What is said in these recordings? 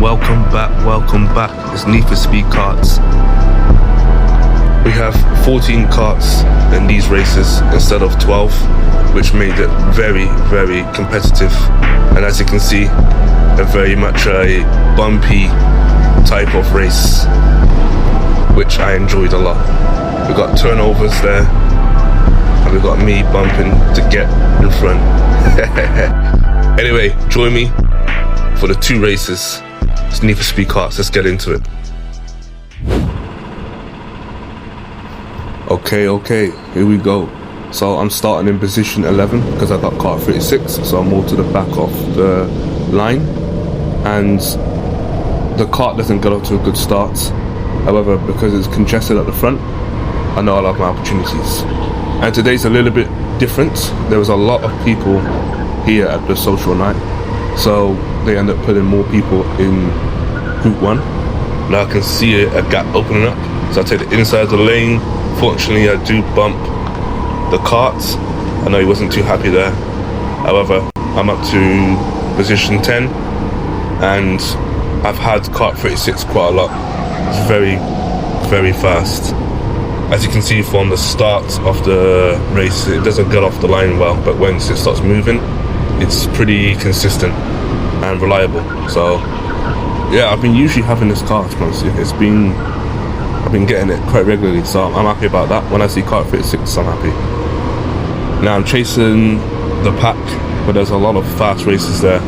welcome back. It's Need for Speed Karts. We have 14 karts in these races instead of 12, which made it very, very competitive. And as you can see, a very much a bumpy type of race, which I enjoyed a lot. We got turnovers there, and we got me bumping to get in front. Anyway, join me for the 2 races. It's Need for Speed Karts. Let's get into it. Okay, here we go. So I'm starting in position 11 because I got kart 36, so I'm more to the back of the line, and the kart doesn't get off to a good start. However, because it's congested at the front, I know I'll have my opportunities. And today's a little bit different. There was a lot of people here at the social night, so they end up putting more people in Group 1. Now I can see a gap opening up, so I take the inside of the lane. Fortunately, I do bump the kart. I know he wasn't too happy there. However, I'm up to position 10, and I've had kart 36 quite a lot. It's very, very fast. As you can see from the start of the race, it doesn't get off the line well, but once it starts moving, it's pretty consistent and reliable. So yeah, I've been usually having this kart, honestly. I've been getting it quite regularly, so I'm happy about that. When I see kart 36, I'm happy. Now I'm chasing the pack, but there's a lot of fast races there,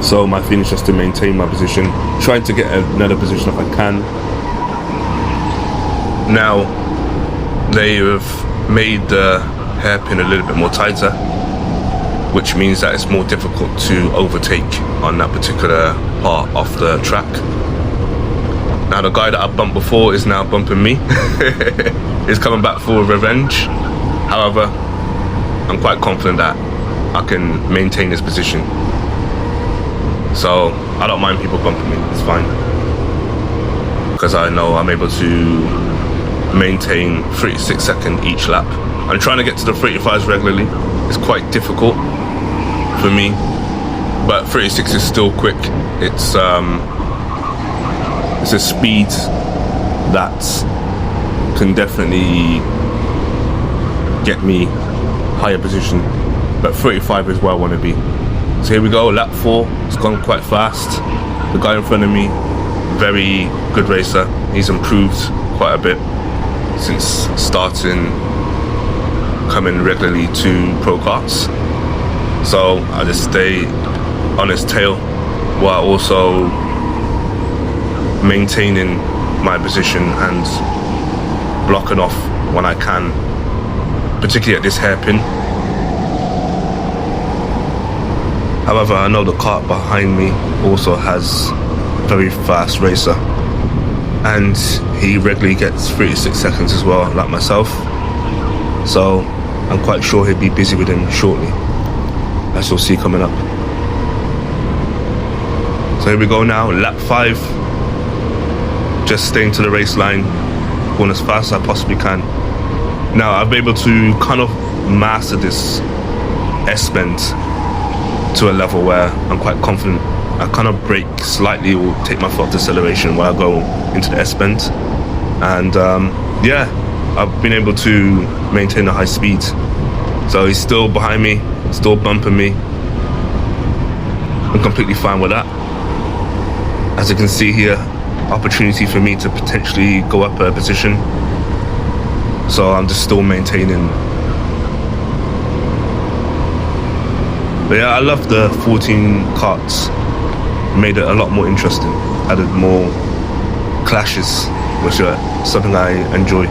so my thing is just to maintain my position, trying to get another position if I can. Now they have made the hairpin a little bit more tighter, which means that it's more difficult to overtake on that particular part of the track. Now the guy that I bumped before is now bumping me. He's coming back for revenge. However, I'm quite confident that I can maintain this position. So I don't mind people bumping me, it's fine. Because I know I'm able to maintain 36 seconds each lap. I'm trying to get to the 35s regularly. It's quite difficult for me, but 36 is still quick. It's a speed that can definitely get me higher position, but 35 is where I want to be. So here we go, lap 4. It's gone quite fast. The guy in front of me, very good racer. He's improved quite a bit since starting coming regularly to pro karts. So I just stay on his tail while also maintaining my position and blocking off when I can, particularly at this hairpin. However, I know the kart behind me also has a very fast racer, and he regularly gets 36 seconds as well, like myself. So I'm quite sure he'll be busy with him shortly, as you'll see coming up. So here we go now, lap 5. Just staying to the race line, going as fast as I possibly can. Now I've been able to kind of master this S-bend to a level where I'm quite confident. I kind of brake slightly or take my foot off the acceleration while I go into the S-bend. And yeah, I've been able to maintain a high speed. So he's still behind me, still bumping me. I'm completely fine with that. As you can see here, opportunity for me to potentially go up a position. So I'm just still maintaining. But yeah, I love the 14 karts. Made it a lot more interesting. Added more clashes, which are something I enjoy.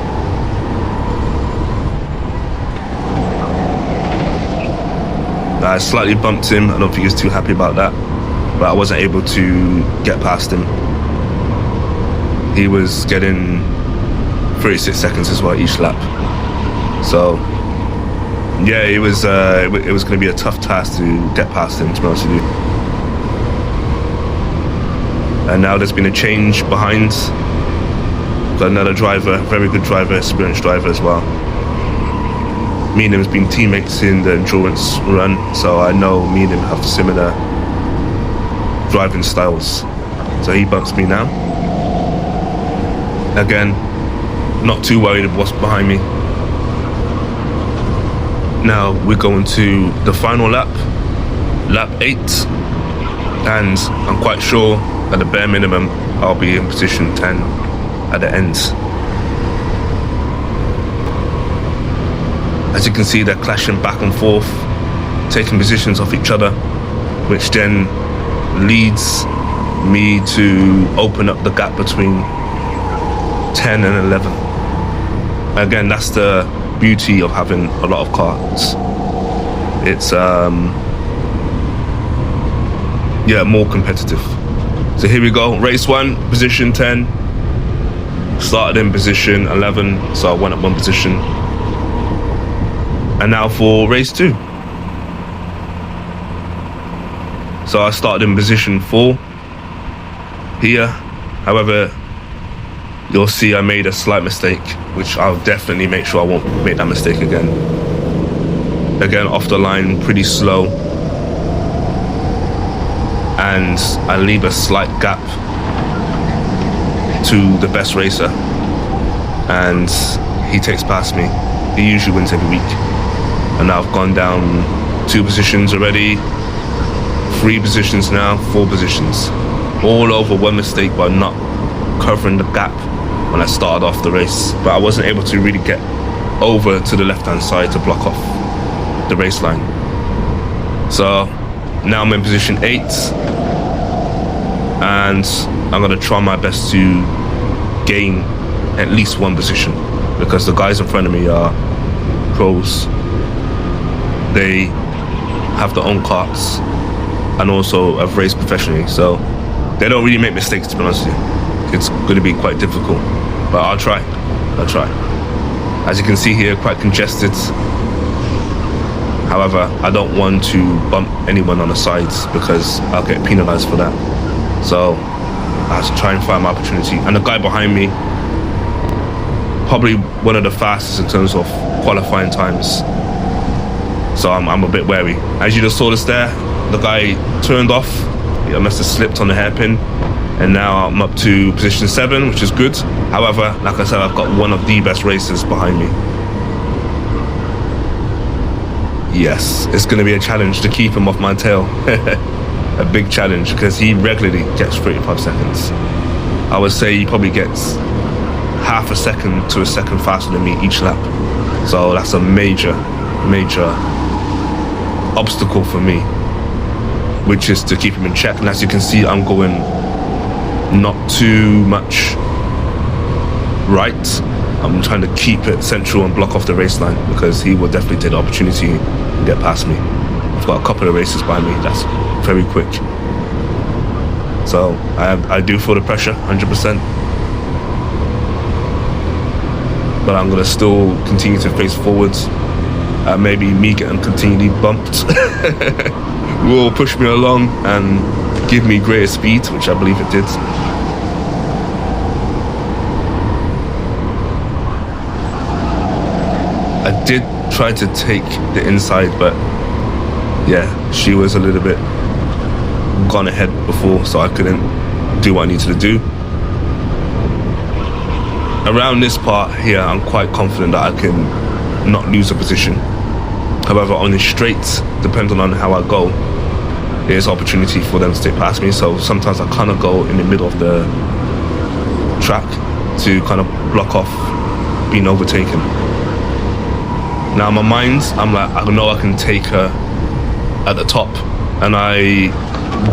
I slightly bumped him. I don't think he was too happy about that, but I wasn't able to get past him. He was getting 36 seconds as well each lap. So yeah, it was going to be a tough task to get past him, to be honest with you. And now there's been a change behind. Got another driver, very good driver, experienced driver as well. Me and him has been teammates in the endurance run, so I know me and him have similar driving styles. so he bumps me now. Again, not too worried of what's behind me. Now we're going to the final lap, lap 8, and I'm quite sure at the bare minimum I'll be in position 10 at the end. As you can see, they're clashing back and forth, taking positions off each other, which then leads me to open up the gap between 10 and 11. Again, that's the beauty of having a lot of karts. It's more competitive. So here we go, race 1, position 10. Started in position 11, so I went up 1 position. And now for race 2. So I started in position 4 here. However, you'll see I made a slight mistake, which I'll definitely make sure I won't make that mistake again. Again, off the line, pretty slow. And I leave a slight gap to the best racer. And he takes past me. He usually wins every week. And now I've gone down 2 positions already, 3 positions now, 4 positions. All over 1 mistake by not covering the gap when I started off the race, but I wasn't able to really get over to the left-hand side to block off the race line. So now I'm in position 8, and I'm gonna try my best to gain at least 1 position, because the guys in front of me are pros. They have their own karts and also have raced professionally, so they don't really make mistakes, to be honest with you. It's going to be quite difficult, but I'll try. As you can see here, quite congested. However, I don't want to bump anyone on the sides because I'll get penalized for that. So I have to try and find my opportunity. And the guy behind me, probably one of the fastest in terms of qualifying times. So I'm a bit wary. As you just saw this there, the guy turned off. I must have slipped on the hairpin. And now I'm up to position 7, which is good. However, like I said, I've got one of the best racers behind me. Yes, it's going to be a challenge to keep him off my tail. A big challenge, because he regularly gets 35 seconds. I would say he probably gets half a second to a second faster than me each lap. So that's a major obstacle for me, which is to keep him in check. And as you can see, I'm going not too much right. I'm trying to keep it central and block off the race line, because he will definitely take the opportunity and get past me. I've got a couple of races behind me that's very quick. So I do feel the pressure, 100%. But I'm going to still continue to face forwards. Maybe me getting continually bumped will push me along and give me greater speed, which I believe it did. I did try to take the inside, but yeah, she was a little bit gone ahead before, so I couldn't do what I needed to do. Around this part here, I'm quite confident that I can not lose a position. However, on the straight, depending on how I go, there's opportunity for them to take past me. So sometimes I kind of go in the middle of the track to kind of block off being overtaken. Now in my mind, I'm like, I know I can take her at the top, and I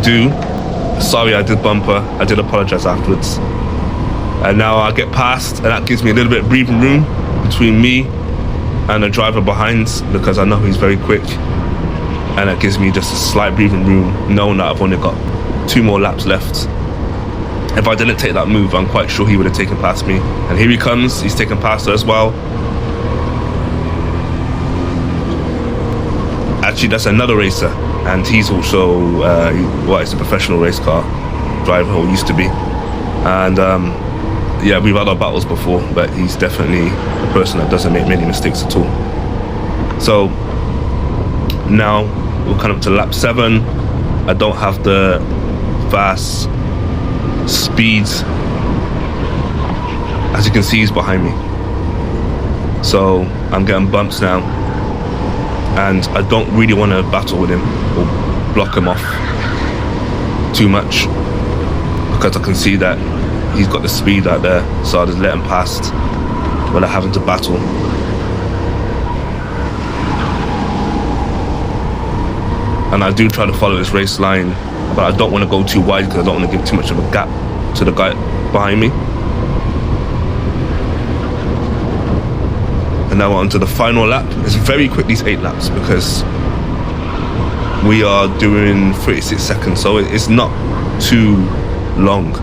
do. Sorry, I did bump her. I did apologize afterwards. And now I get past, and that gives me a little bit of breathing room between me and the driver behind, because I know he's very quick. And that gives me just a slight breathing room, knowing that I've only got 2 more laps left. If I didn't take that move, I'm quite sure he would have taken past me. And here he comes, he's taken past her as well. Actually, that's another racer, and he's also, he's a professional race car driver, or used to be. And yeah, we've had our battles before, but he's definitely a person that doesn't make many mistakes at all. So now we're kind of to lap 7. I don't have the fast speed. As you can see, he's behind me. So I'm getting bumps now, and I don't really want to battle with him or block him off too much, because I can see that he's got the speed out there, so I'll just let him past without having to battle. And I do try to follow this race line, but I don't want to go too wide because I don't want to give too much of a gap to the guy behind me. And now we're on to the final lap. It's very quick, these 8 laps, because we are doing 36 seconds, so it's not too long.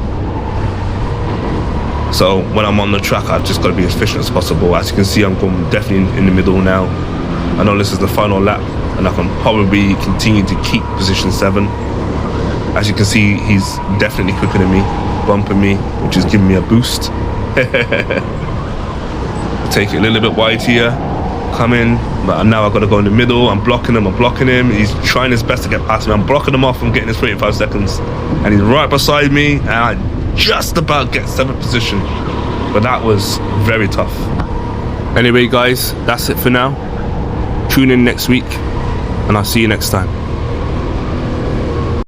So when I'm on the track, I've just got to be as efficient as possible. As you can see, I'm going definitely in the middle now. I know this is the final lap, and I can probably continue to keep position 7. As you can see, he's definitely quicker than me, bumping me, which is giving me a boost. Take it a little bit wide here, come in, but now I've got to go in the middle. I'm blocking him. He's trying his best to get past me. I'm blocking him off. I'm getting his 35 seconds, and he's right beside me, and I just about get 7th position, but that was very tough. Anyway guys, that's it for now. Tune in next week, and I'll see you next time.